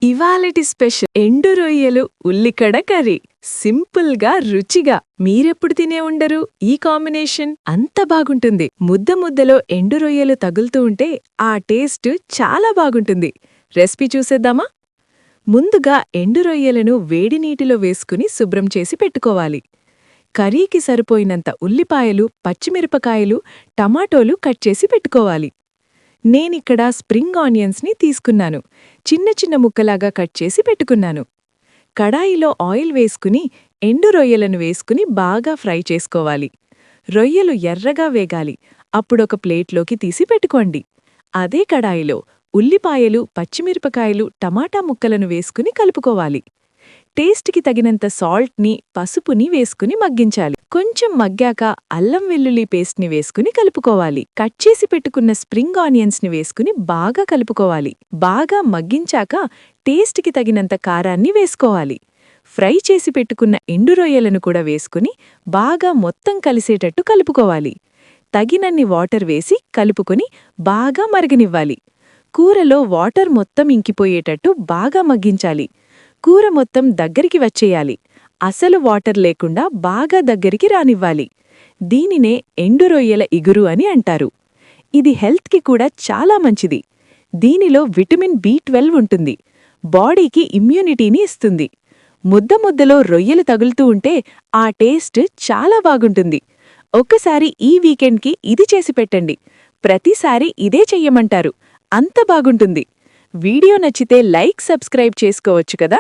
ఇవాళటి special ఎండు రొయ్యలు ఉల్లికడ curry. సింపుల్గా రుచిగా మీరెప్పుడు తినే ఉండరు ఈ కాంబినేషన్. అంత బాగుంటుంది. ముద్ద ముద్దలో ఎండు రొయ్యలు తగులుతూ ఉంటే ఆ టేస్ట్ చాలా బాగుంటుంది. రెసిపీ చూసేద్దామా? ముందుగా ఎండు రొయ్యలను వేడి నీటిలో వేసుకుని శుభ్రం చేసి పెట్టుకోవాలి. కర్రీకి సరిపోయినంత ఉల్లిపాయలు, పచ్చిమిరపకాయలు, టమాటోలు కట్ చేసి పెట్టుకోవాలి. నేనిక్కడ స్ప్రింగ్ ఆనియన్స్ని తీసుకున్నాను. చిన్న చిన్న ముక్కలాగా కట్ చేసి పెట్టుకున్నాను. కడాయిలో ఆయిల్ వేసుకుని ఎండు రొయ్యలను వేసుకుని బాగా ఫ్రై చేసుకోవాలి. రొయ్యలు ఎర్రగా వేగాలి. అప్పుడొక ప్లేట్లోకి తీసి పెట్టుకోండి. అదే కడాయిలో ఉల్లిపాయలు, పచ్చిమిరపకాయలు, టమాటా ముక్కలను వేసుకుని కలుపుకోవాలి. టేస్ట్కి తగినంత సాల్ట్ని, పసుపుని వేసుకుని మగ్గించాలి. కొంచెం మగ్గాక అల్లం వెల్లుల్లి పేస్ట్ని వేసుకుని కలుపుకోవాలి. కట్ చేసి పెట్టుకున్న స్ప్రింగ్ ఆనియన్స్ని వేసుకుని బాగా కలుపుకోవాలి. బాగా మగ్గించాక టేస్ట్కి తగినంత కారాన్ని వేసుకోవాలి. ఫ్రై చేసి పెట్టుకున్న ఎండు రొయ్యలను కూడా వేసుకుని బాగా మొత్తం కలిసేటట్టు కలుపుకోవాలి. తగినన్ని వాటర్ వేసి కలుపుకొని బాగా మరగనివ్వాలి. కూరలో వాటర్ మొత్తం ఇంకిపోయేటట్టు బాగా మగ్గించాలి. కూర మొత్తం దగ్గరికి వచ్చేయాలి. అసలు వాటర్ లేకుండా బాగా దగ్గరికి రానివ్వాలి. దీనినే ఎండు రొయ్యల ఇగురు అని అంటారు. ఇది హెల్త్కి కూడా చాలా మంచిది. దీనిలో విటమిన్ B12 ఉంటుంది. బాడీకి ఇమ్యూనిటీని ఇస్తుంది. ముద్ద ముద్దలో రొయ్యలు తగులుతూ ఉంటే ఆ టేస్ట్ చాలా బాగుంటుంది. ఒక్కసారి ఈ వీకెండ్కి ఇది చేసి పెట్టండి. ప్రతిసారి ఇదే చెయ్యమంటారు. అంత బాగుంటుంది. వీడియో నచ్చితే లైక్, సబ్స్క్రైబ్ చేసుకోవచ్చు కదా.